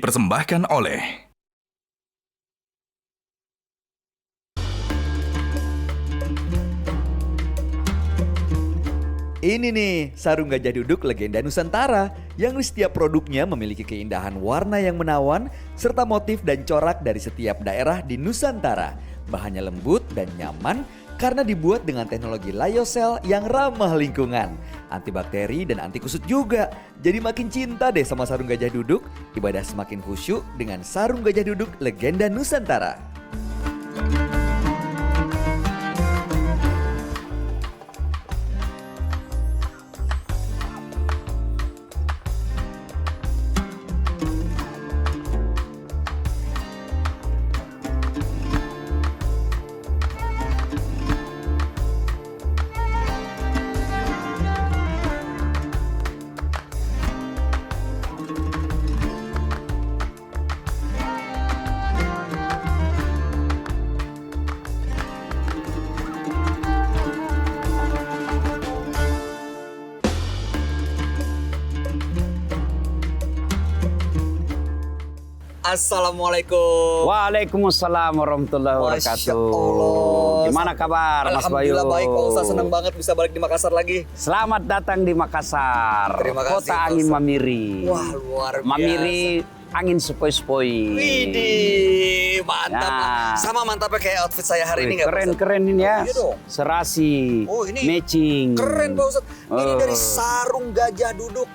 dipersembahkan oleh Ini nih, sarung gajah duduk legenda Nusantara yang di setiap produknya memiliki keindahan warna yang menawan serta motif dan corak dari setiap daerah di Nusantara. Bahannya lembut dan nyaman karena dibuat dengan teknologi lyocell yang ramah lingkungan, antibakteri dan anti kusut juga. Jadi makin cinta deh sama sarung gajah duduk, ibadah semakin khusyuk dengan sarung gajah duduk legenda Nusantara. Assalamualaikum. Waalaikumsalam warahmatullahi Masya wabarakatuh. Allah. Gimana kabar Mas Bayu? Alhamdulillah baik Pak Ustaz, senang banget bisa balik di Makassar lagi. Selamat datang di Makassar. Terima kasih, Kota Pak angin Ustaz. Mamiri. Wah, luar biasa. Mamiri angin sepoi-sepoi. Widih, mantap. Nah. Sama mantapnya kayak outfit saya hari ini nggak Pak Ustaz? Keren-keren ini ya. Iya dong. Serasi, Oh, ini matching. Keren Pak Ustaz. Ini Oh. dari sarung gajah duduk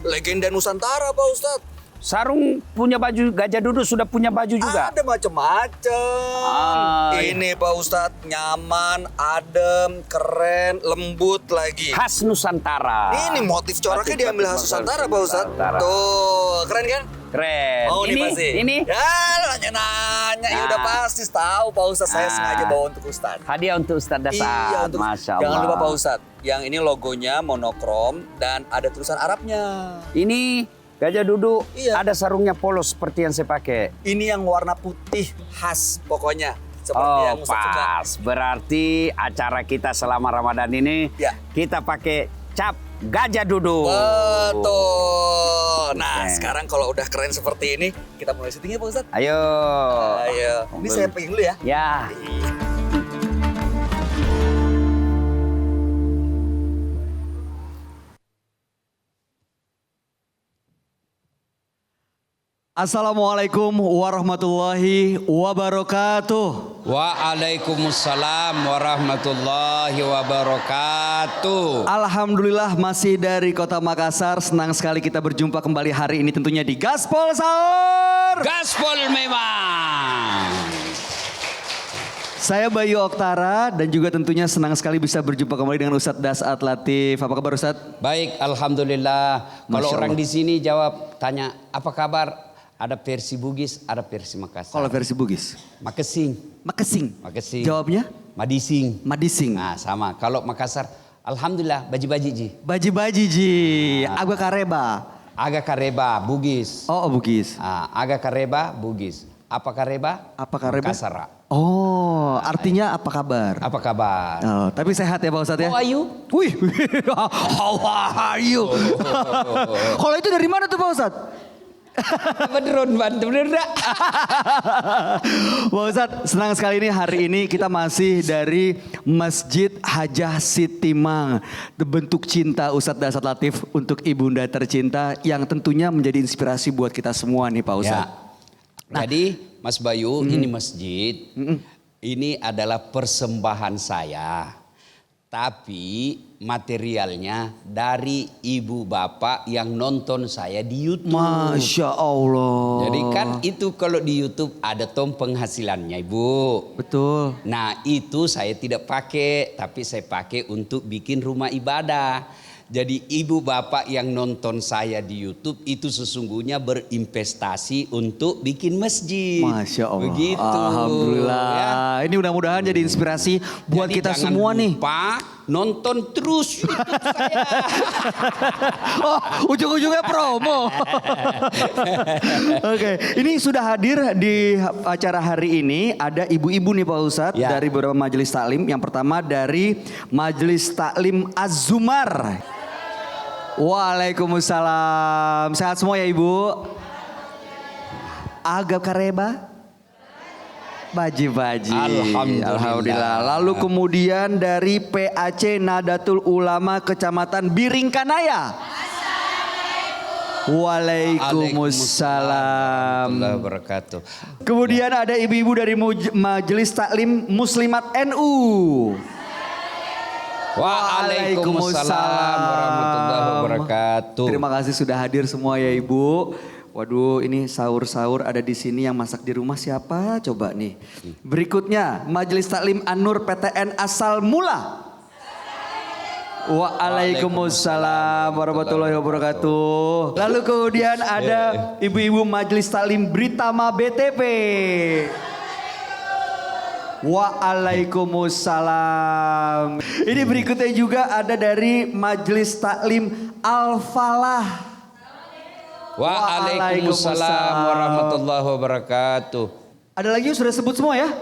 legenda Nusantara Pak Ustaz. Sarung punya baju, gajah duduk sudah punya baju juga. Ada macam-macam. Ini Pak Ustadz nyaman, adem, keren, lembut lagi. Khas Nusantara. Ini motif coraknya Batik-batik diambil khas Nusantara Pak Ustadz. Nusantara. Tuh, keren kan? Keren. Oh, ini pasti. ini Ya, nanya-nanya. Ya udah pasti tahu Pak Ustadz. Saya Nah. sengaja bawa untuk Ustadz. hadiah untuk Ustadz Dasar. Iya, untuk Masya Allah. Jangan lupa Pak Ustadz. Yang ini logonya monokrom dan ada tulisan Arabnya. Ini gajah duduk, Iya. ada sarungnya polos seperti yang saya pakai. Ini yang warna putih khas pokoknya. Seperti Oh yang Ustadz suka. pas, berarti acara kita selama Ramadan ini Ya. kita pakai cap gajah duduk. Betul. Nah, Oke. sekarang kalau udah keren seperti ini, kita mulai syutingnya Pak Ustadz. Ayo. Ayo. Ini saya pegang dulu ya. Ya. Assalamualaikum warahmatullahi wabarakatuh. Waalaikumsalam warahmatullahi wabarakatuh. Alhamdulillah masih dari Kota Makassar. Senang sekali kita berjumpa kembali hari ini tentunya di Gaspol Sahur. Gaspol memang. Saya Bayu Oktara dan juga tentunya senang sekali bisa berjumpa kembali dengan Ustadz Dasat Latif. Apa kabar Ustadz? Baik, alhamdulillah. Kalau Masya orang Allah. di sini jawab tanya apa kabar? Ada versi Bugis, ada versi Makassar. Kalau versi Bugis? Makesing, Makesing. Makesing. Jawabnya? Madising. Madising. Nah, sama. Kalau Makassar, alhamdulillah baji-baji ji. Baji-baji ji. Agak kareba. Aga kareba Bugis. Oh, Bugis. Aga kareba Bugis. Apa kareba? Apa kareba? Makassar. Oh, artinya apa kabar? Apa kabar? Oh, tapi sehat ya Pak Ustadz ya? How are you? Wih, how are you? Kalau itu dari mana tuh Pak Ustadz? Bener enggak? Pak Ustadz, senang sekali ini hari ini kita masih dari Masjid Hajah Sitimang. Bentuk cinta Ustadz Dasat Latif untuk ibunda tercinta yang tentunya menjadi inspirasi buat kita semua nih Pak Ya. Ustadz. Jadi Mas Bayu, ini masjid, ini adalah persembahan saya. Tapi materialnya dari ibu bapak yang nonton saya di YouTube. Masya Allah. Jadi kan itu kalau di YouTube ada tom penghasilannya ibu. Betul. Nah itu saya tidak pakai, tapi saya pakai untuk bikin rumah ibadah. Jadi ibu bapak yang nonton saya di YouTube itu sesungguhnya berinvestasi untuk bikin masjid. Masya Allah. Begitu. Alhamdulillah. Ya. Ini mudah-mudahan jadi inspirasi buat Jadi kita jangan semua nih. lupa nonton terus YouTube saya. Oh, ujung-ujungnya promo. Oke, ini sudah hadir di acara hari ini ada ibu-ibu nih Pak Ustadz Ya. dari beberapa majelis taklim. Yang pertama dari Majelis Taklim Az-Zumar. Waalaikumsalam. Sehat semua ya Ibu? Agak kareba? Baji-baji. Alhamdulillah. Lalu kemudian dari PAC Nadatul Ulama Kecamatan Biringkanaya. Waalaikumsalam. Warahmatullahi wabarakatuh. Kemudian ada ibu-ibu dari Majelis Taklim Muslimat NU. Waalaikumsalam warahmatullahi wabarakatuh. Terima kasih sudah hadir semua ya Ibu. Waduh, ini sahur-sahur ada di sini, yang masak di rumah siapa? Coba nih. Berikutnya Majelis Taklim An-Nur PTN Asal Mula. Waalaikumsalam warahmatullahi wabarakatuh. Lalu kemudian ada ibu-ibu Majelis Taklim Britama BTP. Waalaikumsalam. Ini berikutnya juga ada dari Majelis Taklim Al-Falah. Waalaikumsalam warahmatullahi wabarakatuh. Ada lagi yang sudah sebut semua ya?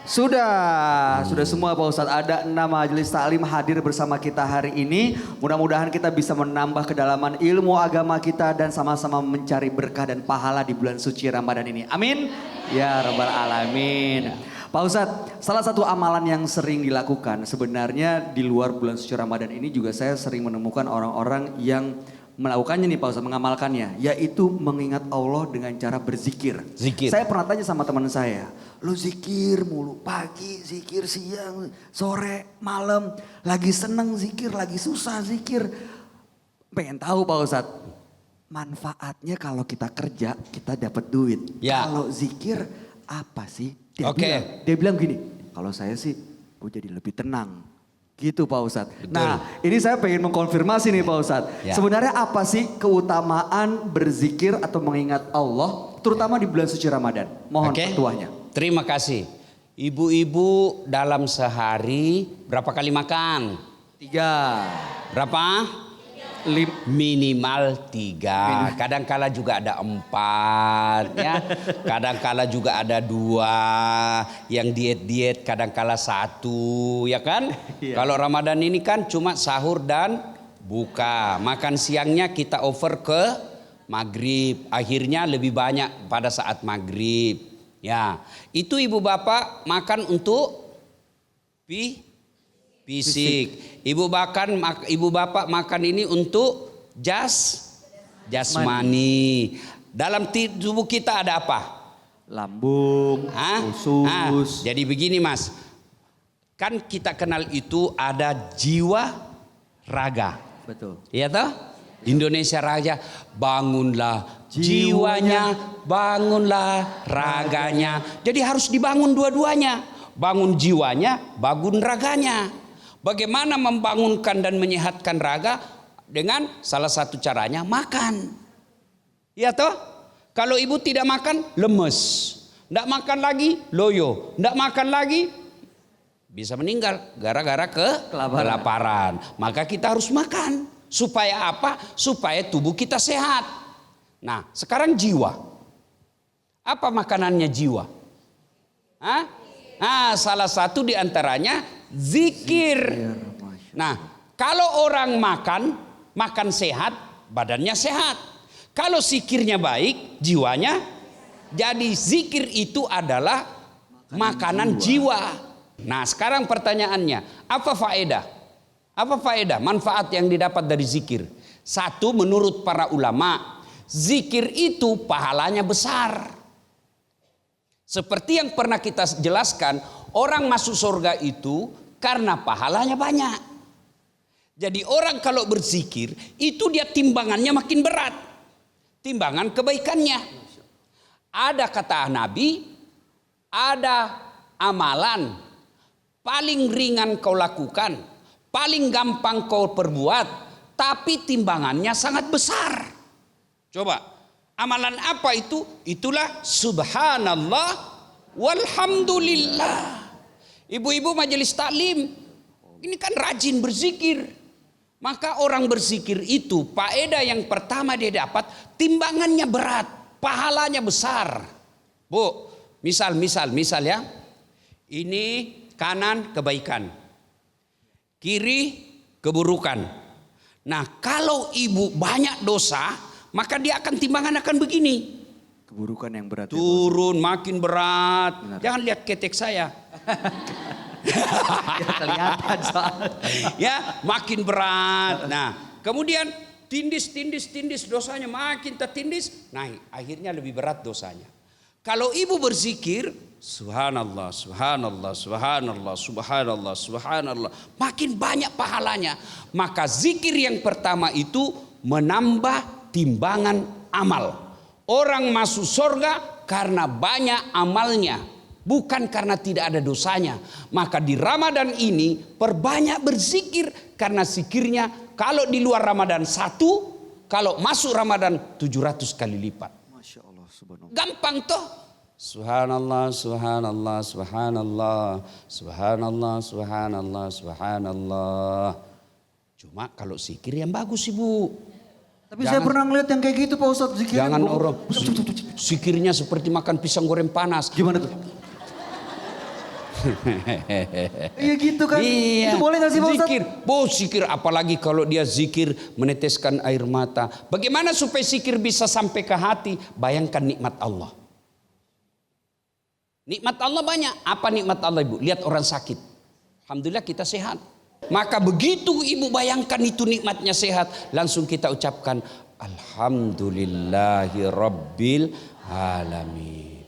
Sudah semua Pak Ustadz. Ada 6 majelis taklim hadir bersama kita hari ini. Mudah-mudahan kita bisa menambah kedalaman ilmu agama kita dan sama-sama mencari berkah dan pahala di bulan suci Ramadan ini. Amin. Ya Rabbal Alamin. Pak Ustadz, salah satu amalan yang sering dilakukan sebenarnya di luar bulan suci Ramadan ini juga saya sering menemukan orang-orang yang melakukannya nih Pak Ustadz, mengamalkannya, yaitu mengingat Allah dengan cara berzikir. Zikir. Saya pernah tanya sama teman saya, lu zikir mulu, pagi zikir, siang, sore, malam, lagi seneng zikir, lagi susah zikir. Pengen tahu Pak Ustadz, manfaatnya kalau kita kerja, kita dapat duit. Ya. Kalau zikir apa sih? Dia Oke. bilang gini, kalau saya sih gue jadi lebih tenang. Gitu Pak Ustadz. Betul. Nah ini saya pengen mengkonfirmasi nih Pak Ustadz. Ya. Sebenarnya apa sih keutamaan berzikir atau mengingat Allah terutama di bulan suci Ramadan? Mohon Oke. petuahnya. Terima kasih. Ibu-ibu dalam sehari berapa kali makan? 3. Berapa? Minimal 3. Kadangkala juga ada 4 ya. Kadangkala juga ada 2 yang diet-diet, kadangkala 1 ya kan? Iya. Kalau Ramadan ini kan cuma sahur dan buka. Makan siangnya kita over ke maghrib. Akhirnya lebih banyak pada saat maghrib. Ya, itu ibu bapak makan untuk fisik. Ibu bapak makan ini untuk jasmani. Dalam tubuh kita ada apa? Lambung, usus. Jadi begini Mas. Kan kita kenal itu ada jiwa raga. Betul. Iya toh? Indonesia Raja, bangunlah jiwanya, bangunlah raganya. Jadi harus dibangun dua-duanya. Bangun jiwanya, bangun raganya. Bagaimana membangunkan dan menyehatkan raga? Dengan salah satu caranya makan. Ya toh? Kalau ibu tidak makan, lemes. Tidak makan lagi, loyo. Tidak makan lagi, bisa meninggal gara-gara kelaparan. Maka kita harus makan. Supaya apa? Supaya tubuh kita sehat. Nah, sekarang jiwa. Apa makanannya jiwa? Hah? Nah, salah satu diantaranya zikir. Nah, kalau orang makan sehat, badannya sehat. Kalau zikirnya baik, jiwanya. Jadi zikir itu adalah makanan jiwa. Nah, sekarang pertanyaannya, apa faedah? Apa faedah, manfaat yang didapat dari zikir? Satu, menurut para ulama, zikir itu pahalanya besar. Seperti yang pernah kita jelaskan, orang masuk surga itu karena pahalanya banyak. Jadi orang kalau berzikir itu dia timbangannya makin berat. Timbangan kebaikannya. Ada kata Nabi, ada amalan paling ringan kau lakukan, paling gampang kau perbuat, tapi timbangannya sangat besar. Coba, amalan apa itu? Itulah subhanallah walhamdulillah. Ibu-ibu majelis taklim, ini kan rajin berzikir. Maka orang berzikir itu, faedah yang pertama dia dapat, timbangannya berat, pahalanya besar. Bu, misal ya. Ini kanan kebaikan, kiri keburukan. Nah, kalau ibu banyak dosa, maka dia akan timbangan akan begini. Keburukan yang berat. Turun makin berat. Benar. Jangan lihat ketek saya. Ya, kelihatan soalnya. Ya, makin berat. Nah, kemudian tindis dosanya makin tertindis, naik. Akhirnya lebih berat dosanya. Kalau ibu berzikir, subhanallah, subhanallah, subhanallah, subhanallah, subhanallah, makin banyak pahalanya. Maka zikir yang pertama itu menambah timbangan amal. Orang masuk surga karena banyak amalnya, bukan karena tidak ada dosanya. Maka di Ramadan ini perbanyak berzikir, karena zikirnya kalau di luar Ramadan 1, kalau masuk Ramadan 700 kali lipat. Masya Allah, subhanallah. Gampang toh. Subhanallah, subhanallah, subhanallah, subhanallah, subhanallah, subhanallah. Cuma kalau zikir yang bagus ibu. Tapi saya pernah ngeliat yang kayak gitu Pak Ustadz. Zikirnya Jangan orang zikirnya seperti makan pisang goreng panas. Gimana tuh? Iya gitu kan. Iya. Itu boleh gak sih Pak Ustadz? Zikir. Zikir apalagi kalau dia zikir meneteskan air mata. Bagaimana supaya zikir bisa sampai ke hati? Bayangkan nikmat Allah. Nikmat Allah banyak. Apa nikmat Allah ibu? Lihat orang sakit. Alhamdulillah kita sehat. Maka begitu ibu bayangkan itu nikmatnya sehat, langsung kita ucapkan Alhamdulillahi Rabbil Alamin.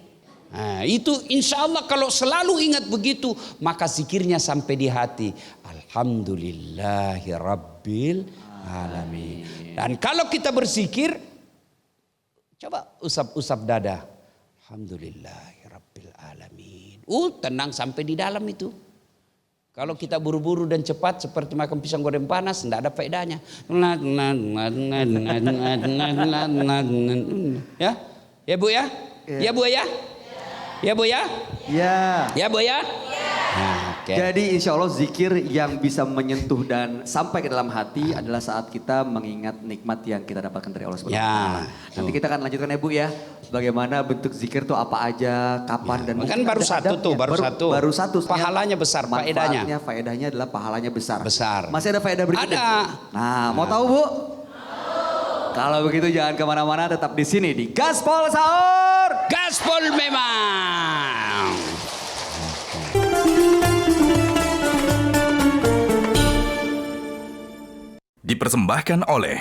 Nah, itu insya Allah kalau selalu ingat begitu, maka zikirnya sampai di hati. Alhamdulillahi Rabbil Alamin. Dan kalau kita berzikir, coba usap-usap dada. Alhamdulillahi Rabbil Alamin. Tenang sampai di dalam itu. Kalau kita buru-buru dan cepat seperti makan pisang goreng panas, tidak ada faedahnya. Ya, ya bu ya, ya bu ya, ya bu ya, ya bu ya. Nah, okay. Jadi insya Allah zikir yang bisa menyentuh dan sampai ke dalam hati adalah saat kita mengingat nikmat yang kita dapatkan dari Allah Subhanahu wa Ta'ala. Nanti kita akan lanjutkan ya Bu ya. Bagaimana bentuk zikir itu apa aja, kapan dan kan baru satu tuh, baru satu. Pahalanya besar, faedahnya. Faedahnya adalah pahalanya besar. Besar. Masih ada faedah berikutnya? Ada. Nah, mau tahu Bu? Kalau begitu jangan kemana-mana, tetap di sini di Gaspol Sahur. Gaspol memang. Dipersembahkan oleh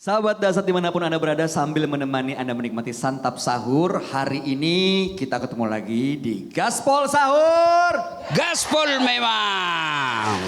Sahabat Dasar dimanapun Anda berada, sambil menemani Anda menikmati santap sahur, hari ini kita ketemu lagi di Gaspol Sahur. Gaspol memang.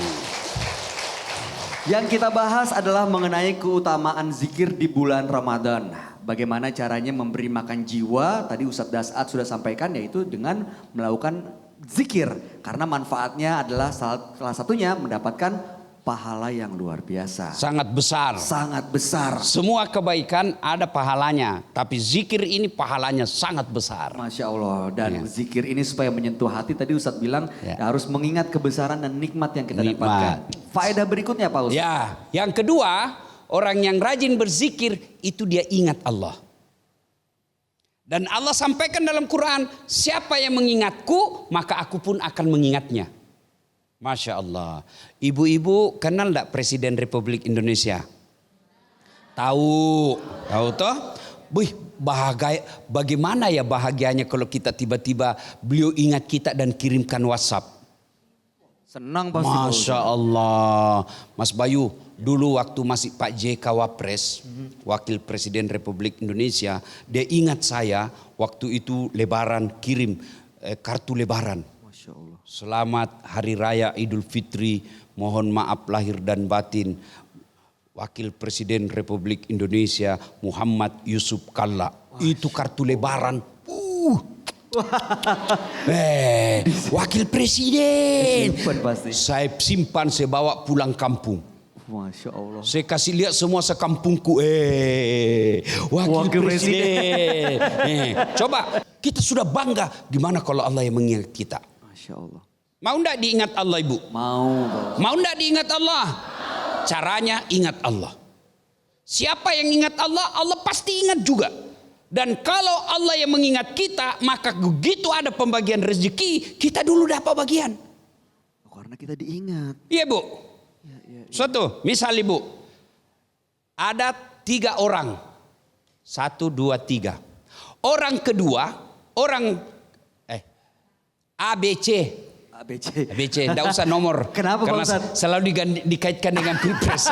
Yang kita bahas adalah mengenai keutamaan zikir di bulan Ramadan. Bagaimana caranya memberi makan jiwa, tadi Ustadz Dasat sudah sampaikan, yaitu dengan melakukan zikir. Karena manfaatnya adalah salah satunya mendapatkan pahala yang luar biasa. Sangat besar. Sangat besar. Semua kebaikan ada pahalanya, tapi zikir ini pahalanya sangat besar. Masya Allah. Dan zikir ini supaya menyentuh hati, tadi Ustadz bilang harus mengingat kebesaran dan nikmat yang kita dapatkan. Faedah berikutnya Pak Ustadz. Ya, yang kedua, orang yang rajin berzikir itu dia ingat Allah. Dan Allah sampaikan dalam Quran, siapa yang mengingatku, maka aku pun akan mengingatnya. Masya Allah. Ibu-ibu kenal enggak Presiden Republik Indonesia? Tahu toh? Bagaimana ya bahagianya kalau kita tiba-tiba beliau ingat kita dan kirimkan WhatsApp. Senang pasti. Masya Allah. Mas Bayu, dulu waktu masih Pak JK Wapres, Wakil Presiden Republik Indonesia, dia ingat saya waktu itu Lebaran kirim kartu Lebaran. Masya Allah. Selamat Hari Raya Idul Fitri, mohon maaf lahir dan batin. Wakil Presiden Republik Indonesia Muhammad Yusuf Kalla. Itu kartu Lebaran. Wakil Presiden. Simpan pasti. Saya simpan, saya bawa pulang kampung. Masya Allah. Saya kasih lihat semua sekampungku. Wakil Presiden. Coba kita sudah bangga. Gimana kalau Allah yang mengingat kita? Masya Allah. Mau enggak diingat Allah ibu? Mau. Mau enggak diingat Allah? Caranya ingat Allah. Siapa yang ingat Allah, Allah pasti ingat juga. Dan kalau Allah yang mengingat kita, maka begitu ada pembagian rezeki, kita dulu dapat bagian. Karena kita diingat. Iya Bu. Suatu, misal Ibu, ada 3 orang. 1, 2, 3. Orang kedua, orang ABC. ABC, tidak usah nomor. Kenapa Pak Karena Ustadz? selalu dikaitkan dengan pilpres.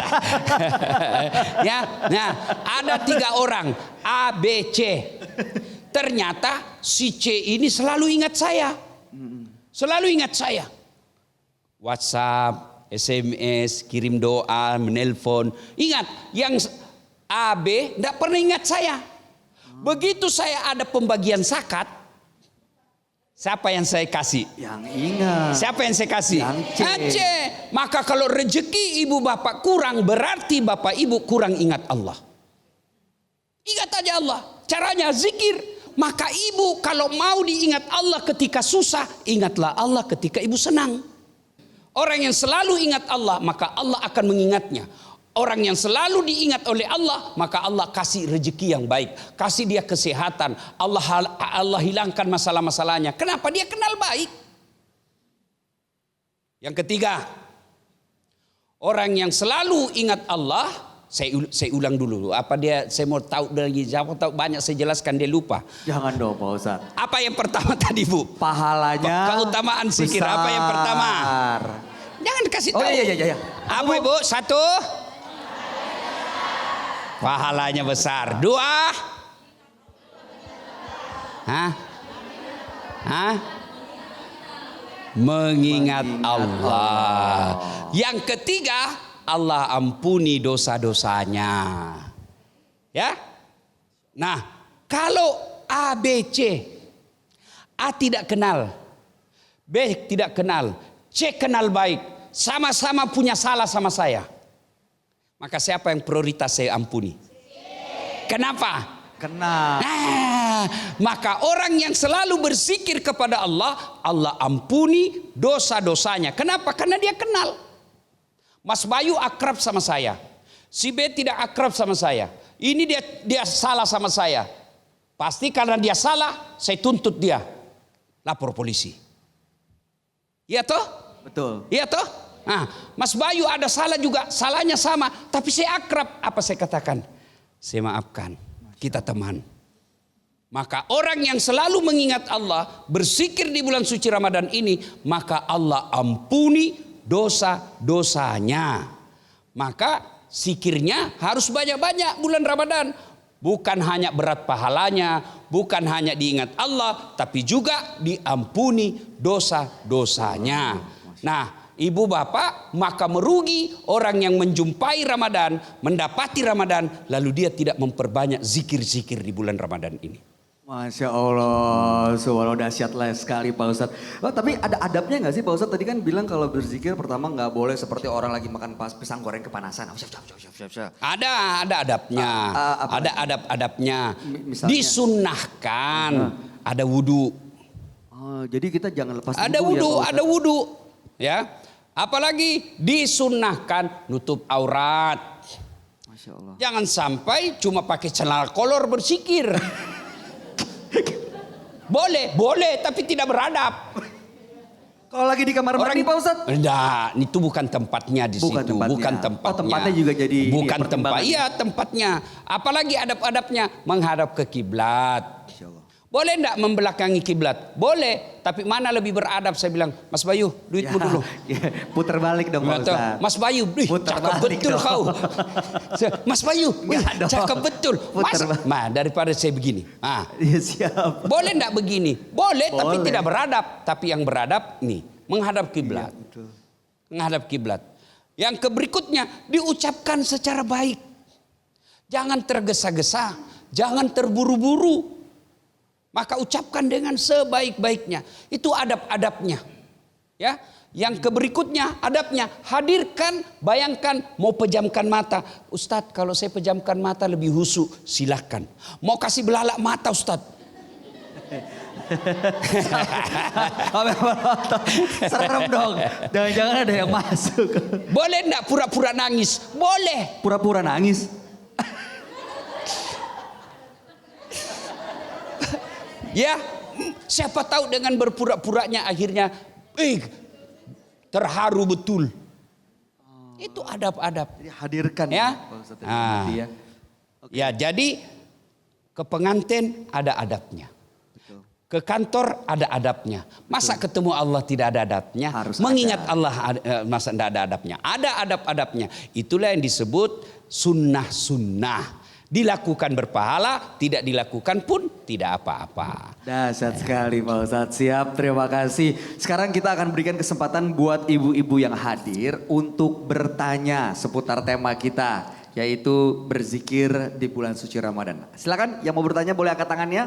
Ya, nah, ada 3 orang ABC. Ternyata si C ini selalu ingat saya. Selalu ingat saya. WhatsApp, SMS, kirim doa, menelpon. Ingat, yang AB tidak pernah ingat saya. Begitu saya ada pembagian zakat, siapa yang saya kasih? Yang ingat. Siapa yang saya kasih? Yang C. C. Maka kalau rezeki ibu bapak kurang, berarti bapak ibu kurang ingat Allah. Ingat aja Allah. Caranya zikir. Maka ibu kalau mau diingat Allah ketika susah, ingatlah Allah ketika ibu senang. Orang yang selalu ingat Allah, maka Allah akan mengingatnya. Orang yang selalu diingat oleh Allah, maka Allah kasih rezeki yang baik, kasih dia kesehatan. Allah hilangkan masalah-masalahnya. Kenapa? Dia kenal baik. Yang ketiga, orang yang selalu ingat Allah. Saya ulang dulu. Apa dia? Saya mau tahu dari siapa tahu banyak saya jelaskan dia lupa. Jangan dong Pak Ustadz. Apa yang pertama tadi Bu? Pahalanya Keutamaan zikir. besar. Apa yang pertama? Jangan kasih tahu. Oh iya. Apa Ibu? 1. Pahalanya besar. 2. Mengingat Allah. Yang ketiga, Allah ampuni dosa-dosanya. Ya. Nah, kalau A, B, C, A tidak kenal, B tidak kenal, C kenal baik, sama-sama punya salah sama saya. Maka siapa yang prioritas saya ampuni? Kenapa? Kenal. Nah, maka orang yang selalu berzikir kepada Allah, Allah ampuni dosa-dosanya. Kenapa? Karena dia kenal. Mas Bayu akrab sama saya. Si B tidak akrab sama saya. Ini dia salah sama saya. Pasti karena dia salah, saya tuntut dia. Lapor polisi. Iya toh? Betul. Iya toh? Nah, Mas Bayu ada salah juga, salahnya sama, tapi saya akrab. Apa saya katakan? Saya maafkan, kita teman. Maka orang yang selalu mengingat Allah, berzikir di bulan suci Ramadan ini, maka Allah ampuni dosa-dosanya. Maka zikirnya harus banyak-banyak bulan Ramadan. Bukan hanya berat pahalanya, bukan hanya diingat Allah, tapi juga diampuni dosa-dosanya. Nah, ibu bapak, maka merugi orang yang menjumpai Ramadan, mendapati Ramadan, lalu dia tidak memperbanyak zikir-zikir di bulan Ramadan ini. Masya Allah, subhanallah, dahsyat sekali Pak Ustadz. Oh, tapi ada adabnya nggak sih Pak Ustadz? Tadi kan bilang kalau berzikir pertama nggak boleh seperti orang lagi makan pisang goreng kepanasan. Ada adabnya, ada adab-adabnya. Misalnya? Disunnahkan, ada wudhu. Oh, jadi kita jangan lepas Ada wudhu, ada wudhu. Ya, apalagi disunnahkan nutup aurat. Masya Allah. Jangan sampai cuma pakai celana kolor berzikir. Boleh, tapi tidak beradab. Kalau lagi di kamar mandi Pak Ustadz? Enggak, itu bukan tempatnya di situ. Bukan tempatnya. Oh, tempatnya juga jadi bukan tempat. Iya, tempatnya. Apalagi adab-adabnya menghadap ke kiblat. Masya Allah. Boleh enggak membelakangi kiblat? Boleh, tapi mana lebih beradab? Saya bilang, Mas Bayu, duitmu dulu. Ya, putar balik dong Pak Ustadz. Mas Bayu, cakep betul dong. kau. Mas Bayu, cakep betul. Putar daripada saya begini. Ya, siap. Boleh enggak begini? Boleh, tapi tidak beradab. Tapi yang beradab nih, menghadap kiblat. Betul. Menghadap kiblat. Yang berikutnya diucapkan secara baik. Jangan tergesa-gesa, jangan terburu-buru. Maka ucapkan dengan sebaik-baiknya. Itu adab-adabnya. Ya, yang berikutnya adabnya hadirkan, bayangkan mau pejamkan mata. Ustadz, kalau saya pejamkan mata lebih husu, silakan. Mau kasih belalak mata Ustadz. Serem dong. Jangan-jangan ada yang masuk. Boleh enggak pura-pura nangis? Boleh. Pura-pura nangis. Ya, siapa tahu dengan berpura-puranya akhirnya terharu betul. Itu adab-adab. Jadi hadirkan Ya. Pak Ustadz, Ah. ya. Ya, jadi ke pengantin ada adabnya. Betul. Ke kantor ada adabnya. Masa ketemu Allah tidak ada adabnya? Harus Mengingat ada. Allah masa tidak ada adabnya? Ada adab-adabnya. Itulah yang disebut sunnah-sunnah. Dilakukan berpahala, tidak dilakukan pun tidak apa-apa. Dahsyat sekali Pak Ustadz. Siap, terima kasih. Sekarang kita akan berikan kesempatan buat ibu-ibu yang hadir untuk bertanya seputar tema kita, yaitu berzikir di bulan suci Ramadan. Silakan yang mau bertanya boleh angkat tangannya.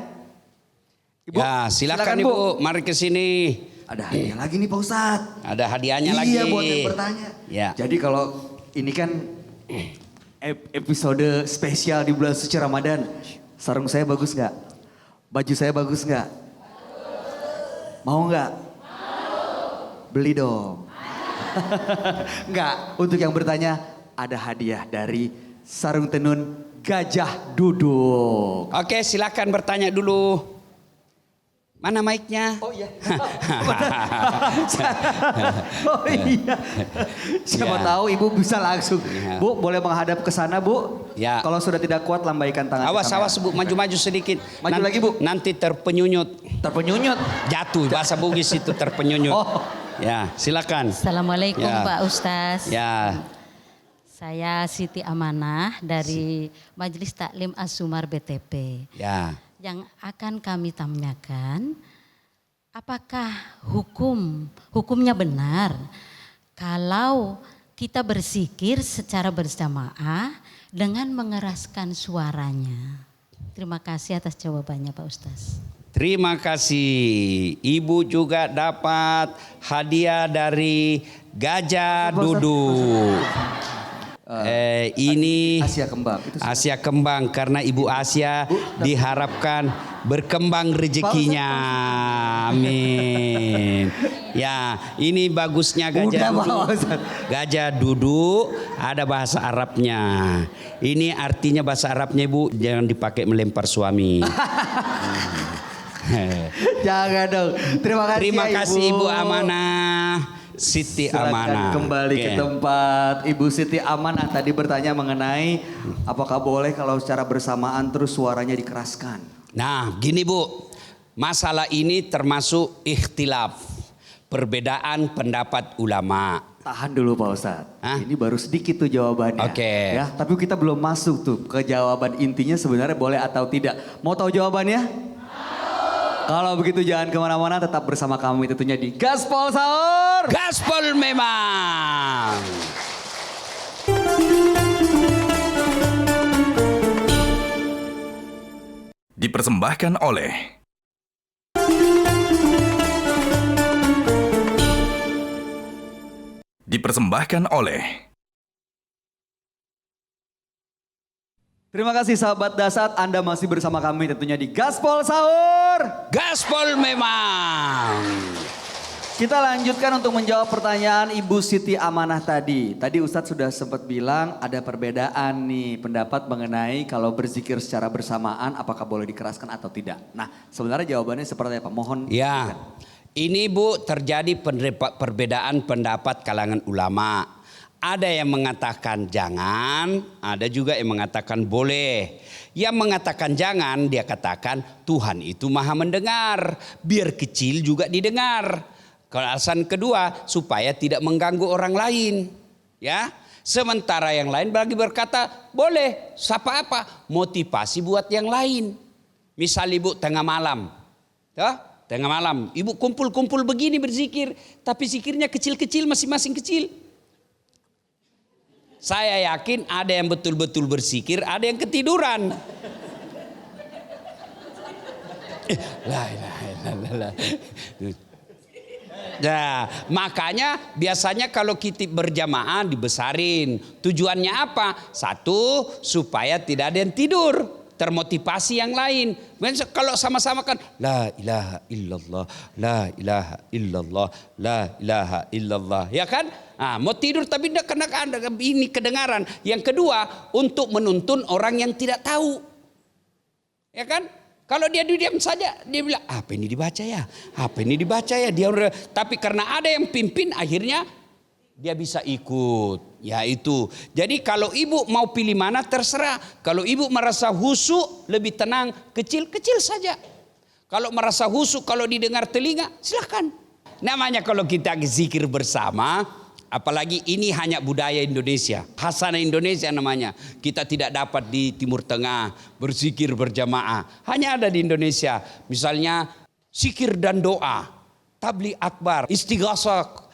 Ibu, Ya, silakan Ibu, mari ke sini. Ada hadiah lagi nih Pak Ustadz. Ada hadiahnya lagi. Iya, buat yang bertanya. Ya. Jadi kalau ini kan episode spesial di bulan suci Ramadan. Sarung saya bagus nggak? Baju saya bagus nggak? Mau nggak? Beli dong. Nggak. Untuk yang bertanya ada hadiah dari sarung tenun Gajah Duduk. Oke, silakan bertanya dulu. Mana mic-nya? Oh iya. Oh iya. Siapa Ya. tahu ibu bisa langsung. Ya. Bu boleh menghadap ke sana bu. Ya. Kalau sudah tidak kuat lambaikan tangan. ke Awas, kamera. awas Bu, maju-maju sedikit. Maju lagi, Bu. Nanti terpenyunyut. Terpenyunyut. Jatuh, bahasa Bugis itu terpenyunyut. Oh. Ya, silakan. Assalamualaikum Ya. Pak Ustaz. Ya, Saya Siti Amanah dari Majelis Taklim As-Sumar BTP. ya. Yang akan kami tanyakan, apakah hukumnya benar kalau kita berzikir secara berjamaah dengan mengeraskan suaranya? Terima kasih atas jawabannya Pak Ustaz. Terima kasih. Ibu juga dapat hadiah dari Gajah Duduk. Ini Asia Kembang. Itu Asia Kembang karena Ibu Asia diharapkan berkembang rezekinya. Amin. Ya, ini bagusnya Gajah Udah, Pak Duduk. Ustadz. Gajah Duduk ada bahasa Arabnya. Ini artinya bahasa Arabnya Ibu, jangan dipakai melempar suami. Jangan dong. Terima kasih Terima ya, kasih Ibu Amanah. Siti Silakan Amanah. kembali ke Oke. tempat. Ibu Siti Amanah tadi bertanya mengenai apakah boleh kalau secara bersamaan terus suaranya dikeraskan. Nah, gini Bu. Masalah ini termasuk ikhtilaf. Perbedaan pendapat ulama. Tahan dulu Pak Ustadz. Hah? Ini baru sedikit tuh jawabannya. Oke. Ya, tapi kita belum masuk tuh ke jawaban intinya sebenarnya boleh atau tidak. Mau tahu jawabannya? Kalau begitu jangan kemana-mana, tetap bersama kami tentunya di Gaspol Sahur. Gaspol memang. Dipersembahkan oleh Terima kasih sahabat Dasat, Anda masih bersama kami tentunya di Gaspol Sahur. Gaspol memang. Kita lanjutkan untuk menjawab pertanyaan Ibu Siti Amanah tadi. Tadi Ustadz sudah sempat bilang ada perbedaan nih pendapat mengenai kalau berzikir secara bersamaan apakah boleh dikeraskan atau tidak. Nah sebenarnya jawabannya seperti apa? Mohon. Ya, ini Bu terjadi perbedaan pendapat kalangan ulama. Ada yang mengatakan jangan, ada juga yang mengatakan boleh. Yang mengatakan jangan, dia katakan Tuhan itu maha mendengar, biar kecil juga didengar. Alasan kedua, supaya tidak mengganggu orang lain. Ya, sementara yang lain bagi berkata boleh, siapa apa, motivasi buat yang lain. Misal Ibu tengah malam, ya, tengah malam, Ibu kumpul-kumpul begini berzikir, tapi zikirnya kecil-kecil, masing-masing kecil. Saya yakin ada yang betul-betul berzikir, ada yang ketiduran. La ilaha illallah. Nah, makanya biasanya kalau kita berjamaah dibesarin. Tujuannya apa? Satu, supaya tidak ada yang tidur. Termotivasi yang lain. Kalau sama-sama kan la ilaha illallah, la ilaha illallah, la ilaha illallah. Ya kan? Nah, mau tidur tapi tidak kena ini kedengaran. Yang kedua, untuk menuntun orang yang tidak tahu. Ya kan? Kalau dia diam saja, dia bilang, apa ini dibaca ya? Apa ini dibaca ya? Tapi karena ada yang pimpin, akhirnya dia bisa ikut. Ya itu. Jadi kalau ibu mau pilih mana terserah. Kalau ibu merasa husu, lebih tenang, kecil-kecil saja. Kalau merasa husu, kalau didengar telinga, silahkan. Namanya kalau kita zikir bersama, apalagi ini hanya budaya Indonesia, khasanah Indonesia namanya. Kita tidak dapat di Timur Tengah berzikir berjamaah. Hanya ada di Indonesia. Misalnya zikir dan doa, tabligh akbar, istighasah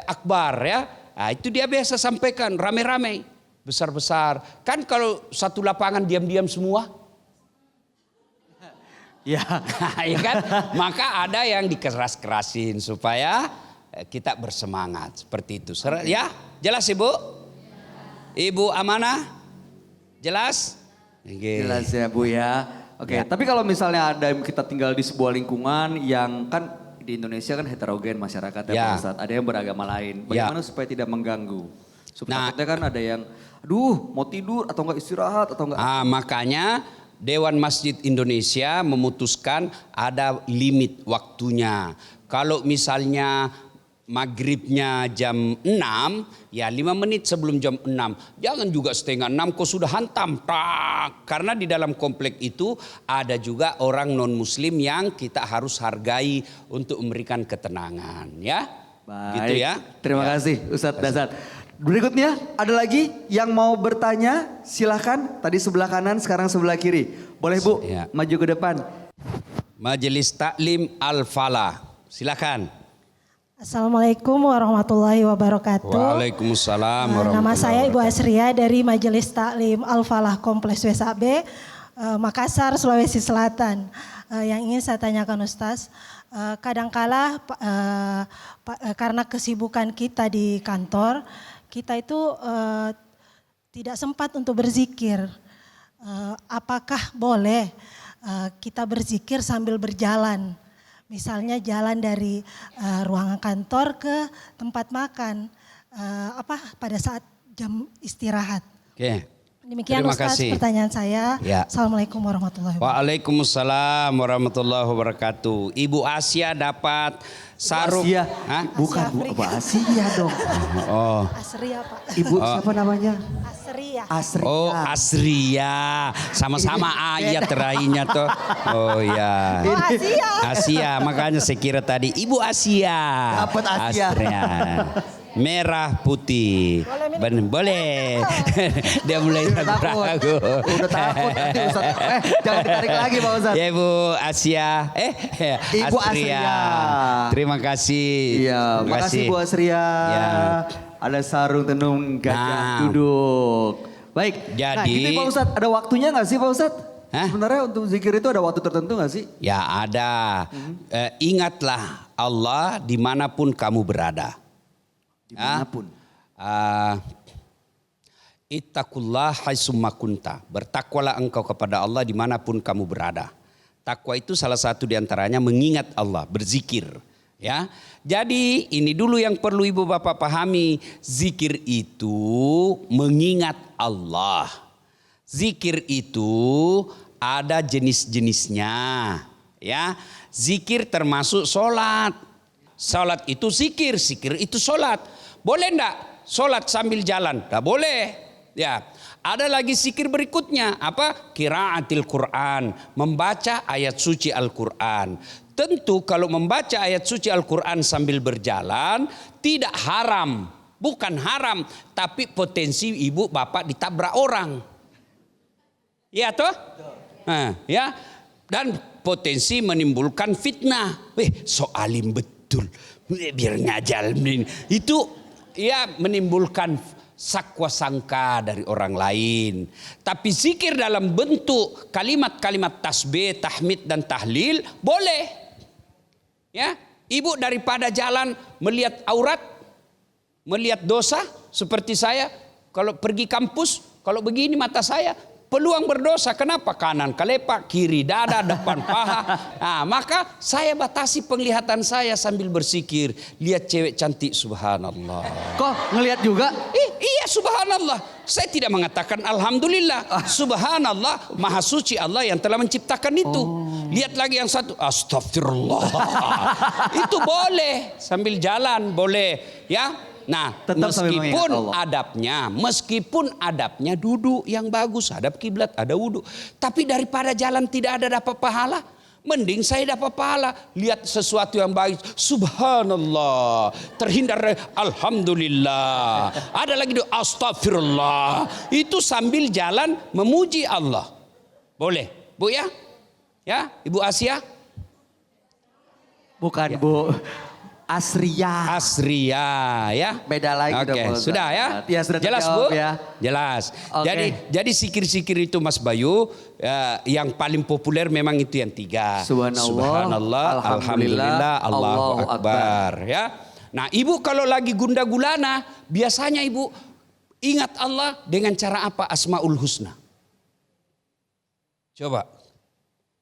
akbar ya. Nah, itu dia biasa sampaikan rame-rame, besar-besar. Kan kalau satu lapangan diam-diam semua. Ya, ya kan? Maka ada yang dikeras-kerasin supaya kita bersemangat seperti itu. Ya, jelas Ibu? Ibu amanah? Jelas? Jelas ya Bu ya. Oke, tapi kalau misalnya ada kita tinggal di sebuah lingkungan yang kan di Indonesia kan heterogen masyarakatnya Pak Ustadz. Ada yang beragama lain. Bagaimana supaya tidak mengganggu? Supaya takutnya kan ada yang aduh mau tidur atau enggak istirahat atau enggak. Makanya Dewan Masjid Indonesia memutuskan ada limit waktunya. Kalau misalnya maghribnya jam 6, ya 5 menit sebelum jam 6. Jangan juga setengah 6 kok sudah hantam. Karena di dalam komplek itu ada juga orang non muslim yang kita harus hargai untuk memberikan ketenangan. Ya, baik. Gitu ya. Terima kasih Ustadz Dasar. Berikutnya ada lagi yang mau bertanya, silahkan. Tadi sebelah kanan, sekarang sebelah kiri. Boleh Bu, maju ke depan. Majelis Taklim Al-Falah, silakan. Assalamualaikum warahmatullahi wabarakatuh. Waalaikumsalam warahmatullahi Nama saya Ibu wabarakatuh. Asria dari Majelis Taklim Al-Falah Kompleks WSAB, Makassar, Sulawesi Selatan. Yang ingin saya tanyakan Ustaz, kadangkala karena kesibukan kita di kantor, kita itu tidak sempat untuk berzikir. Apakah boleh kita berzikir sambil berjalan? Misalnya jalan dari ruangan kantor ke tempat makan, pada saat jam istirahat. Oke. Demikian Terima Ustaz kasih. pertanyaan saya. Ya. Assalamualaikum warahmatullahi wabarakatuh. Waalaikumsalam warahmatullahi wabarakatuh. Ibu Asia dapat sarung. Asia. Hah? Bukan Bu, Ibu Asia dong. Oh. Asria Pak. Ibu siapa namanya? Asria. Asria. Oh, Asria. Sama-sama ayat terakhirnya tuh. Oh ya. Oh Asia. Asia, makanya saya kira tadi Ibu Asia. Dapat Asia. Astria. Merah putih. Boleh. Dia mulai ragu-ragu. Udah takut nanti Ustadz. Jangan ditarik lagi Pak Ustadz. Ya Ibu Asia. Ibu Asria. Terima kasih. Iya, Terima makasih kasih. Bu Asria. Ya. Ada sarung tenun gajah duduk. Baik. Nah, Jadi- gitu Pak Ustadz, ada waktunya nggak sih Pak Ustadz? Hah? Sebenarnya untuk zikir itu ada waktu tertentu nggak sih? Ya ada. Ingatlah Allah dimanapun kamu berada. Dimanapun. Ittaqullah haitsumma kunta. Bertakwalah engkau kepada Allah dimanapun kamu berada. Takwa itu salah satu diantaranya mengingat Allah, berzikir. Ya, jadi ini dulu yang perlu ibu bapak pahami. Zikir itu mengingat Allah. Zikir itu ada jenis-jenisnya. Ya, zikir termasuk sholat. Sholat itu zikir, zikir itu sholat. Boleh enggak sholat sambil jalan? Enggak boleh. Ya, ada lagi zikir berikutnya. Apa? Qiraatil Quran, membaca ayat suci Al-Quran. Tentu kalau membaca ayat suci Al-Quran sambil berjalan tidak haram. Bukan haram, tapi potensi ibu bapak ditabrak orang. Ya toh? Ya. Dan potensi menimbulkan fitnah. Soalim betul. Biar ngajal. Itu ya menimbulkan sakwa sangka dari orang lain. Tapi zikir dalam bentuk kalimat-kalimat tasbih, tahmid dan tahlil boleh. Ya, ibu daripada jalan melihat aurat, melihat dosa seperti saya, kalau pergi kampus, kalau begini mata saya peluang berdosa. Kenapa? Kanan kelepak, kiri dada, depan paha. Nah, maka saya batasi penglihatan saya sambil bersikir. Lihat cewek cantik, subhanallah. Kok ngelihat juga? Iya, subhanallah. Saya tidak mengatakan alhamdulillah. Subhanallah, maha suci Allah yang telah menciptakan itu. Lihat lagi yang satu, astagfirullah. Itu boleh sambil jalan, boleh ya. Nah, Tetap meskipun adabnya duduk yang bagus, hadap kiblat, ada wudhu. Tapi daripada jalan tidak ada dapat pahala, mending saya dapat pahala. Lihat sesuatu yang baik, subhanallah, terhindar dari alhamdulillah. Ada lagi doa astagfirullah. Itu sambil jalan memuji Allah. Boleh, Bu ya? Ya, Ibu Asia? Bukan Ya. Bu. Asria. Asria ya. Beda lagi. Oke, sudah ya. Ya, sudah jelas terjawab, Bu? ya. Jelas. Oke. Jadi sikir-sikir itu Mas Bayu, yang paling populer memang itu yang 3. Subhanallah, alhamdulillah, Allahu Akbar ya. Nah, Ibu kalau lagi gundah gulana, biasanya Ibu ingat Allah dengan cara apa? Asmaul Husna. Coba.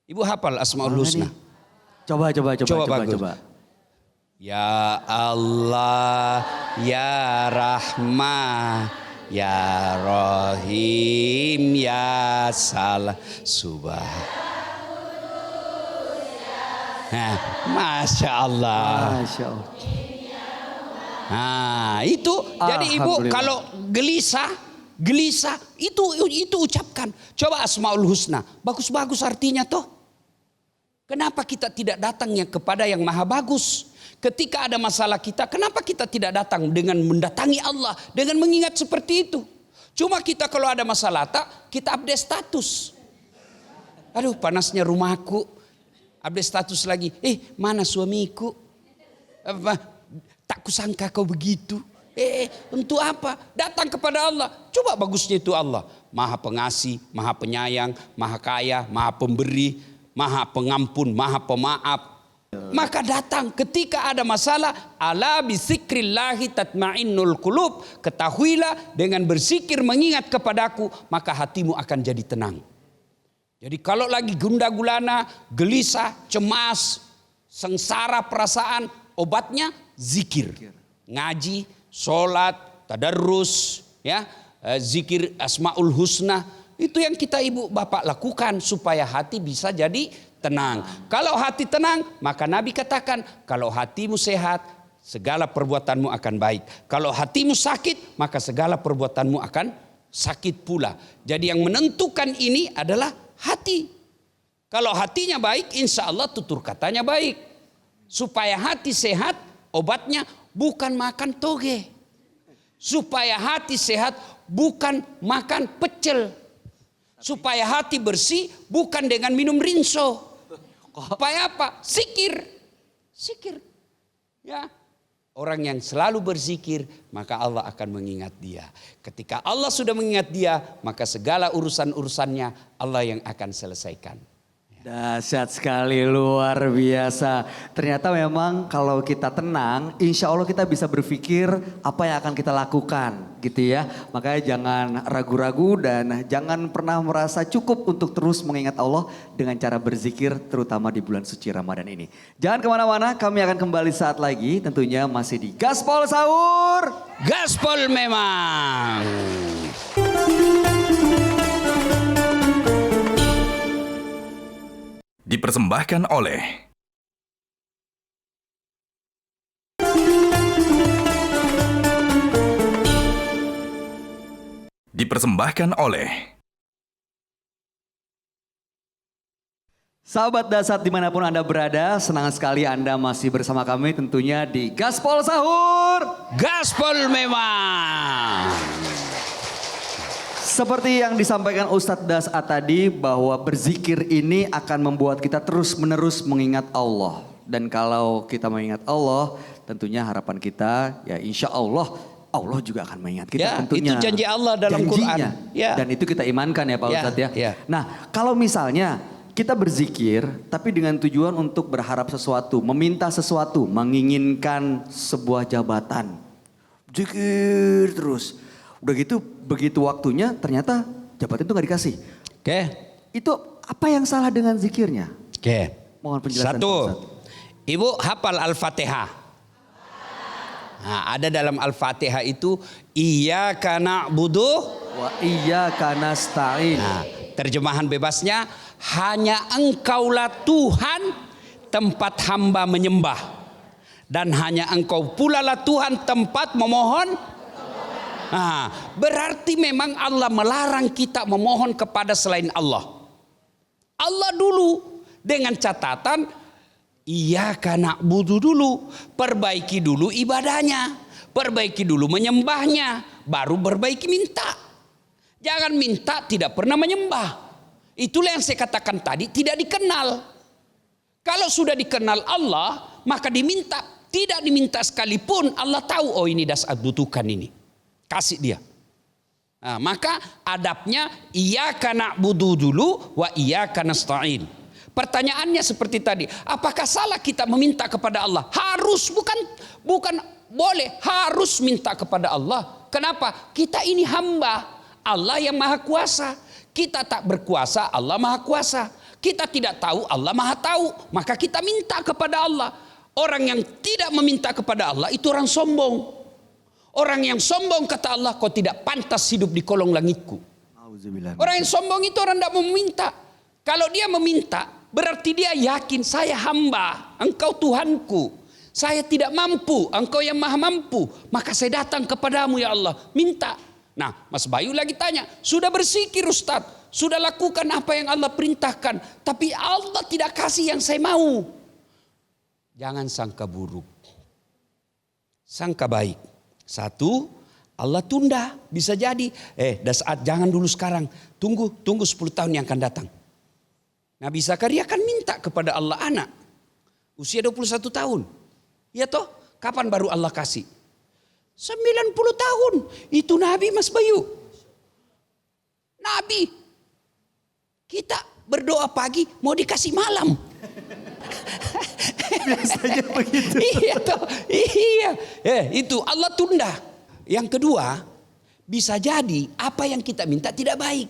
Ibu hafal Asmaul Husna? Coba bagus. Ya Allah, Ya Rahman, Ya Rahim, Ya Salam, Masya Allah. Masya Allah. Nah, itu jadi Ibu kalau gelisah itu ucapkan. Coba Asmaul Husna, bagus-bagus artinya toh. Kenapa kita tidak datangnya kepada yang maha bagus? Ketika ada masalah kita, kenapa kita tidak datang dengan mendatangi Allah, dengan mengingat seperti itu? Cuma kita kalau ada masalah kita update status. Aduh, panasnya rumahku. Update status lagi. Mana suamiku? Tak kusangka kau begitu. Untuk apa? Datang kepada Allah. Coba bagusnya itu Allah. Maha pengasih, maha penyayang, maha kaya, maha pemberi, maha pengampun, maha pemaaf. Maka datang ketika ada masalah, ala bizikrillahi tatmainnul qulub. Ketahuilah dengan berzikir mengingat kepadaku, maka hatimu akan jadi tenang. Jadi kalau lagi gundah gulana, gelisah, cemas, sengsara perasaan, obatnya zikir. Ngaji, sholat, tadarrus, ya, zikir Asmaul Husna. Itu yang kita ibu bapak lakukan supaya hati bisa jadi tenang. Kalau hati tenang, maka Nabi katakan, kalau hatimu sehat, segala perbuatanmu akan baik. Kalau hatimu sakit, maka segala perbuatanmu akan sakit pula. Jadi yang menentukan ini adalah hati. Kalau hatinya baik, insya Allah tutur katanya baik. Supaya hati sehat, obatnya bukan makan toge. Supaya hati sehat, bukan makan pecel. Supaya hati bersih bukan dengan minum rinso. Supaya apa? Zikir. Zikir. Ya. Orang yang selalu berzikir, maka Allah akan mengingat dia. Ketika Allah sudah mengingat dia, maka segala urusan-urusannya Allah yang akan selesaikan. Dahsyat sekali, luar biasa. Ternyata memang kalau kita tenang, insya Allah kita bisa berpikir apa yang akan kita lakukan gitu ya. Makanya jangan ragu-ragu dan jangan pernah merasa cukup untuk terus mengingat Allah dengan cara berzikir terutama di bulan suci Ramadan ini. Jangan kemana-mana, kami akan kembali saat lagi tentunya masih di Gaspol Sahur. Gaspol memang. Dipersembahkan oleh Sahabat Dasat dimanapun Anda berada, senang sekali Anda masih bersama kami tentunya di Gaspol Sahur. Gaspol memang. Seperti yang disampaikan Ustadz Dasat tadi bahwa berzikir ini akan membuat kita terus menerus mengingat Allah. Dan kalau kita mengingat Allah tentunya harapan kita ya insya Allah juga akan mengingat kita Ya, tentunya. itu janji Allah dalam Janjinya. Quran. Ya. Dan itu kita imankan ya Pak Ya, Ustadz ya. ya. Nah kalau misalnya kita berzikir tapi dengan tujuan untuk berharap sesuatu, meminta sesuatu, menginginkan sebuah jabatan. Zikir terus. Udah gitu begitu waktunya ternyata jabatan itu nggak dikasih. Oke. Itu apa yang salah dengan zikirnya? Oke. Mohon penjelasan. Satu. Ustaz. Ibu hafal Al-Fatihah. Nah, ada dalam Al-Fatihah itu iyyaka na'budu Wa iyyaka nasta'in. Nah, terjemahan bebasnya hanya Engkaulah Tuhan tempat hamba menyembah dan hanya Engkau pula lah Tuhan tempat memohon. Nah, berarti memang Allah melarang kita memohon kepada selain Allah. Allah dulu dengan catatan iyyaka na'budu dulu, perbaiki dulu ibadahnya, perbaiki dulu menyembahnya, baru perbaiki minta. Jangan minta tidak pernah menyembah. Itulah yang saya katakan tadi, tidak dikenal. Kalau sudah dikenal Allah, maka diminta. Tidak diminta sekalipun, Allah tahu, oh ini Das'ad butuhkan ini. Kasih dia. Nah, maka adabnya iyyaka na'budu dulu wa iyyaka nasta'in. Pertanyaannya seperti tadi, apakah salah kita meminta kepada Allah? Harus, bukan boleh, harus minta kepada Allah. Kenapa? Kita ini hamba. Allah yang maha kuasa. Kita tak berkuasa, Allah maha kuasa. Kita tidak tahu, Allah maha tahu. Maka kita minta kepada Allah. Orang yang tidak meminta kepada Allah itu orang sombong. Orang yang sombong kata Allah, kau tidak pantas hidup di kolong langitku. Orang yang sombong itu orang tidak mau meminta. Kalau dia meminta, berarti dia yakin saya hamba, engkau Tuhanku. Saya tidak mampu, engkau yang maha mampu. Maka saya datang kepadamu ya Allah, minta. Nah, Mas Bayu lagi tanya, sudah berzikir Ustadz, sudah lakukan apa yang Allah perintahkan, tapi Allah tidak kasih yang saya mau. Jangan sangka buruk, sangka baik. Satu, Allah tunda, bisa jadi. Das'ad jangan dulu sekarang, tunggu 10 tahun yang akan datang. Nabi Zakaria kan minta kepada Allah anak, usia 21 tahun. Ya toh, kapan baru Allah kasih? 90 tahun. Itu Nabi Mas Bayu. Nabi. Kita berdoa pagi mau dikasih malam. Biasanya begitu. Iya toh. Iya. Itu Allah tunda. Yang kedua, bisa jadi apa yang kita minta tidak baik.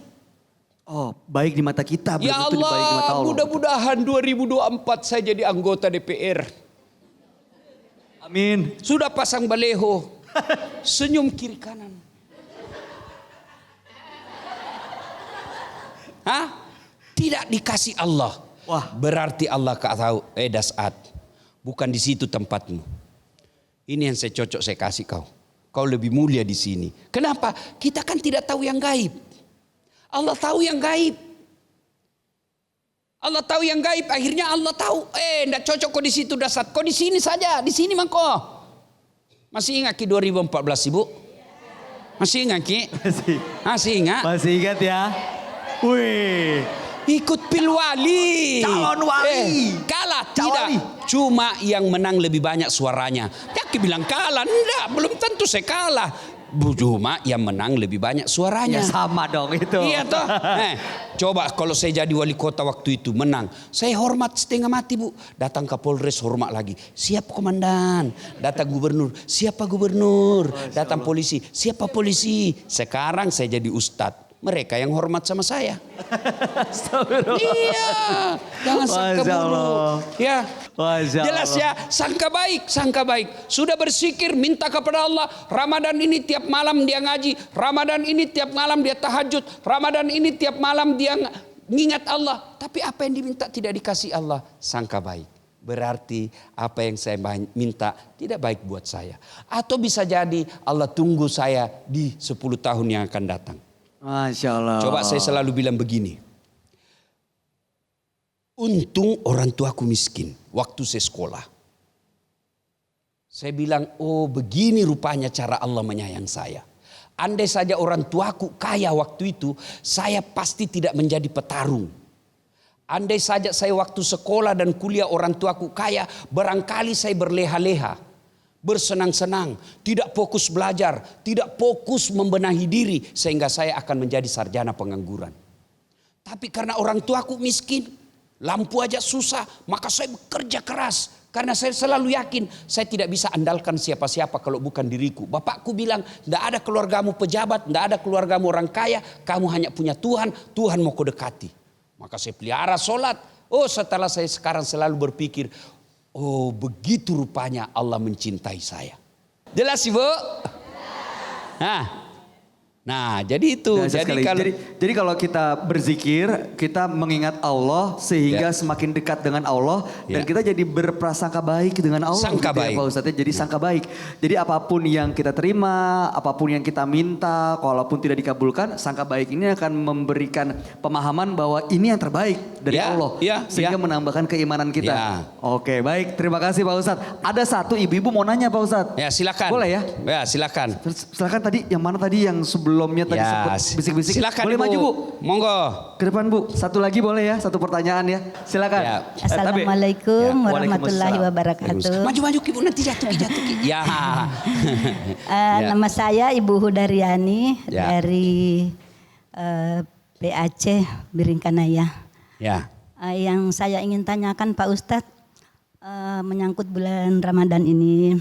Oh, baik di mata kita. Ya belum tentu baik di mata Allah, Allah. mudah-mudahan 2024 saya jadi anggota DPR. Amin. Sudah pasang baleho. Senyum kiri kanan. Hah? Tidak dikasih Allah. Wah. Berarti Allah tahu, Das'ad, bukan di situ tempatmu. Ini yang saya cocok saya kasih kau. Kau lebih mulia di sini. Kenapa? Kita kan tidak tahu yang gaib. Allah tahu yang gaib. Allah tahu yang gaib. Akhirnya Allah tahu, enggak cocok kau di situ Das'ad. Kau di sini saja, di sini mangko. Masih ingat Ki 2014 Ibu? Masih ingat Ki? Masih ingat? Masih ingat ya? Wih. Ikut pilwali. Calon wali. Kalah Calon tidak. wali. Cuma yang menang lebih banyak suaranya. Ya Ki bilang kalah. Enggak, belum tentu saya kalah. Cuma yang menang lebih banyak suaranya. Ya sama dong itu. Iya toh. Coba kalau saya jadi wali kota waktu itu menang. Saya hormat setengah mati Bu. Datang Kapolres hormat lagi. Siap komandan. Datang gubernur. Siapa gubernur. Datang polisi. Siapa polisi. Sekarang saya jadi ustadz. Mereka yang hormat sama saya. Iya. Jangan sangka buruk. Ya. Jelas ya. Sangka baik. Sangka baik. Sudah bersikir minta kepada Allah. Ramadan ini tiap malam dia ngaji. Ramadan ini tiap malam dia tahajud. Ramadan ini tiap malam dia ngingat Allah. Tapi apa yang diminta tidak dikasih Allah. Sangka baik. Berarti apa yang saya minta tidak baik buat saya. Atau bisa jadi Allah tunggu saya di 10 tahun yang akan datang. Masya Allah. Coba saya selalu bilang begini. Untung orang tuaku miskin waktu saya sekolah. Saya bilang, oh begini rupanya cara Allah menyayang saya. Andai saja orang tuaku kaya waktu itu, saya pasti tidak menjadi petarung. Andai saja saya waktu sekolah dan kuliah orang tuaku kaya, barangkali saya berleha-leha. Bersenang-senang, tidak fokus belajar, tidak fokus membenahi diri sehingga saya akan menjadi sarjana pengangguran. Tapi karena orang tuaku miskin, lampu aja susah, maka saya bekerja keras. Karena saya selalu yakin saya tidak bisa andalkan siapa-siapa kalau bukan diriku. Bapakku bilang, tidak ada keluargamu pejabat, tidak ada keluargamu orang kaya, kamu hanya punya Tuhan, Tuhan mau kau dekati. Maka saya pelihara sholat. Oh, setelah saya sekarang selalu berpikir, oh begitu rupanya Allah mencintai saya. Jelas Ibu? Nah, jadi itu. Nah, jadi kalau kita berzikir, kita mengingat Allah sehingga semakin dekat dengan Allah dan kita jadi berprasangka baik dengan Allah. Sangka baik. Pak Ustadz, jadi sangka baik. Jadi apapun yang kita terima, apapun yang kita minta, kalaupun tidak dikabulkan, sangka baik ini akan memberikan pemahaman bahwa ini yang terbaik dari Allah. Sehingga menambahkan keimanan kita. Oke, baik. Terima kasih Pak Ustadz. Ada satu ibu-ibu mau nanya Pak Ustadz. Ya, silakan. Boleh ya? Ya, silakan. Silakan tadi yang mana tadi yang sebelumnya tadi sempat bisik-bisik. Silakan boleh Ibu. maju Bu. Monggo. Ke depan Bu. Satu lagi boleh ya? Satu pertanyaan ya. Silakan. Ya. Assalamualaikum warahmatullahi wabarakatuh. Maju-maju Ibu, nanti jatuh. Ya. Nama saya Ibu Hudaryani dari PAC Biringkanaya. Ya. Yang saya ingin tanyakan Pak Ustadz menyangkut bulan Ramadan ini,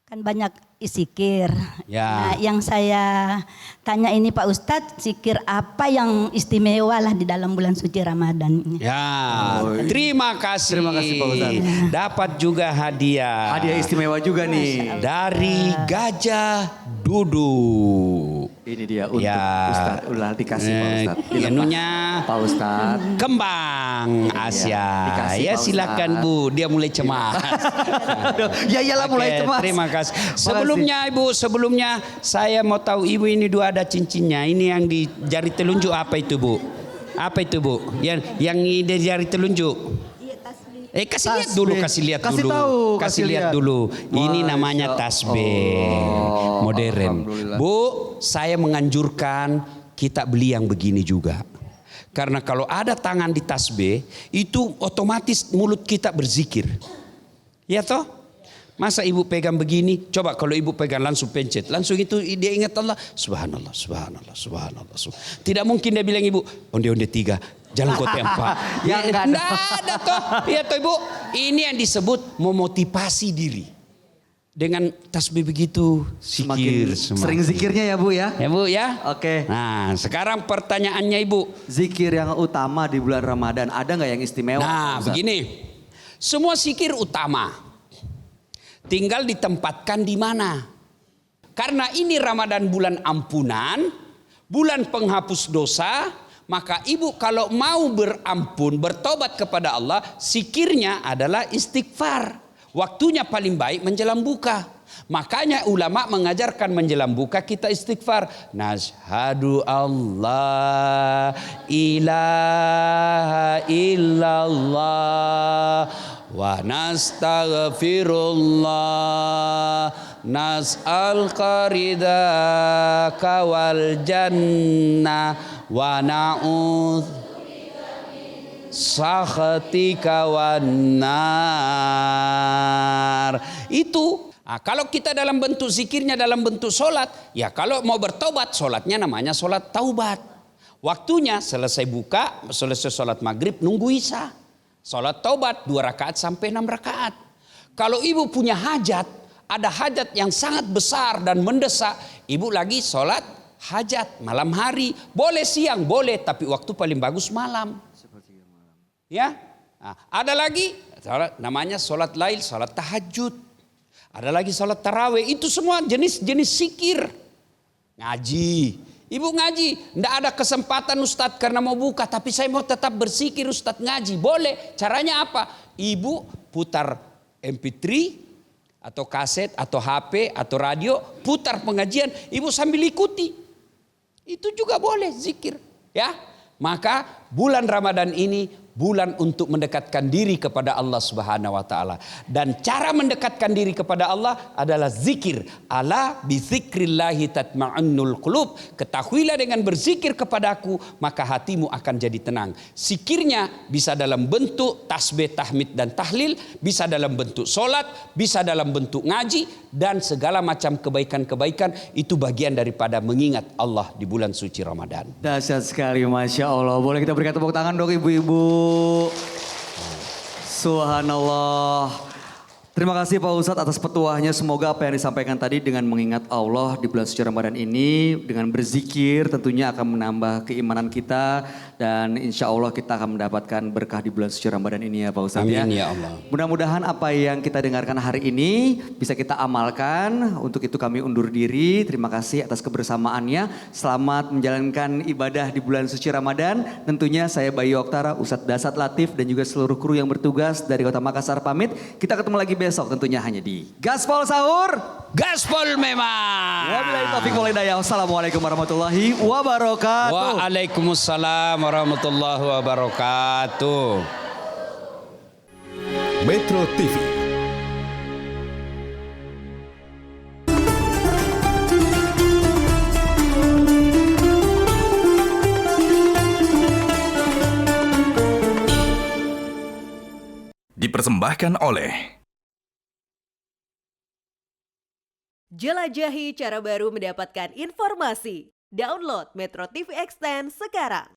kan banyak zikir. Nah, yang saya tanya ini Pak Ustadz, zikir apa yang istimewa lah di dalam bulan suci Ramadan ini? Ya, terima kasih. Terima kasih Pak Ustadz. Dapat juga hadiah. Hadiah istimewa juga nih. Dari Gajah Duduk. Ini dia untuk Ustadz. Ulah dikasih Pak Ustadz. Anunya Pak Ustadz. Kembang Asia. dikasih, Ya Pak silakan Ustadz. Bu, dia mulai cemas. Ya iyalah mulai cemas. Terima kasih. Sebelumnya Ibu, saya mau tahu Ibu ini dua ada cincinnya. Ini yang di jari telunjuk apa itu Bu? Apa itu Bu? Yang di jari telunjuk? Kasih lihat dulu, kasih lihat dulu. Kasih lihat dulu. Ini namanya tasbih modern. Bu, saya menganjurkan kita beli yang begini juga. Karena kalau ada tangan di tasbih, itu otomatis mulut kita berzikir. Ya toh? Masa Ibu pegang begini? Coba kalau Ibu pegang langsung pencet. Langsung itu dia ingat Allah. Subhanallah, subhanallah, subhanallah. Tidak mungkin dia bilang Ibu, onde-onde 3. Jalan kota yang Pak. Ya enggak ada toh. Iya toh Ibu. Ini yang disebut memotivasi diri. Dengan tasbih begitu, zikir. Sering zikirnya ya Bu ya. Ya Bu ya. Oke. Nah sekarang pertanyaannya Ibu. Zikir yang utama di bulan Ramadan ada nggak yang istimewa? Nah begini. Semua zikir utama. Tinggal ditempatkan di mana. Karena ini Ramadan bulan ampunan. Bulan penghapus dosa. Maka Ibu kalau mau berampun, bertobat kepada Allah, zikirnya adalah istighfar. Waktunya paling baik menjelang buka. Makanya ulama mengajarkan menjelang buka kita istighfar. Nashhadu Allah ilaha illallah wa nastaghfirullah nas'al qaridaka wal jannah wa na'udz sakhatika wan nar. Itu kalau kita dalam bentuk zikirnya dalam bentuk solat, ya kalau mau bertobat solatnya namanya solat taubat. Waktunya selesai buka, selesai solat maghrib nunggu isya. Solat taubat 2 rakaat sampai 6 rakaat. Kalau Ibu punya hajat, ada hajat yang sangat besar dan mendesak, Ibu lagi solat hajat malam hari. Boleh siang, boleh, tapi waktu paling bagus malam. Ya, ada lagi namanya solat lail, solat tahajud. Ada lagi solat tarawih. Itu semua jenis-jenis zikir. Ngaji, Ibu ngaji. Tidak ada kesempatan Ustadz karena mau buka, tapi saya mau tetap berzikir Ustadz ngaji. Boleh. Caranya apa? Ibu putar MP3 atau kaset atau HP atau radio, putar pengajian, Ibu sambil ikuti. Itu juga boleh zikir, ya. Maka bulan Ramadan ini bulan untuk mendekatkan diri kepada Allah Subhanahu wa taala. Dan cara mendekatkan diri kepada Allah adalah zikir. Ala bi dzikrillahi tatma'innul qulub. Ketahuilah dengan berzikir kepadaku maka hatimu akan jadi tenang. Zikirnya bisa dalam bentuk tasbih, tahmid dan tahlil, bisa dalam bentuk solat, bisa dalam bentuk ngaji, dan segala macam kebaikan-kebaikan itu bagian daripada mengingat Allah di bulan suci Ramadan. Dahsyat sekali, Masya Allah. Boleh kita berikan tepuk tangan dong ibu-ibu. Subhanallah. Terima kasih Pak Ustadz atas petuahnya. Semoga apa yang disampaikan tadi dengan mengingat Allah di bulan suci Ramadan ini, dengan berzikir tentunya akan menambah keimanan kita. Dan insya Allah kita akan mendapatkan berkah di bulan suci Ramadan ini ya Pak Ustadz. Amin ya Allah. Mudah-mudahan apa yang kita dengarkan hari ini bisa kita amalkan. Untuk itu kami undur diri. Terima kasih atas kebersamaannya. Selamat menjalankan ibadah di bulan suci Ramadan. Tentunya saya Bayu Oktara, Ustadz Dasat Latif dan juga seluruh kru yang bertugas dari Kota Makassar pamit. Kita ketemu lagi besok tentunya hanya di Gaspol Sahur. Gaspol memang. Wabillahi taufiq wal hidayah. Wassalamualaikum warahmatullahi wabarakatuh. Waalaikumsalam warahmatullahi wabarakatuh. Metro TV. Dipersembahkan oleh Jelajahi cara baru mendapatkan informasi. Download Metro TV Extend sekarang.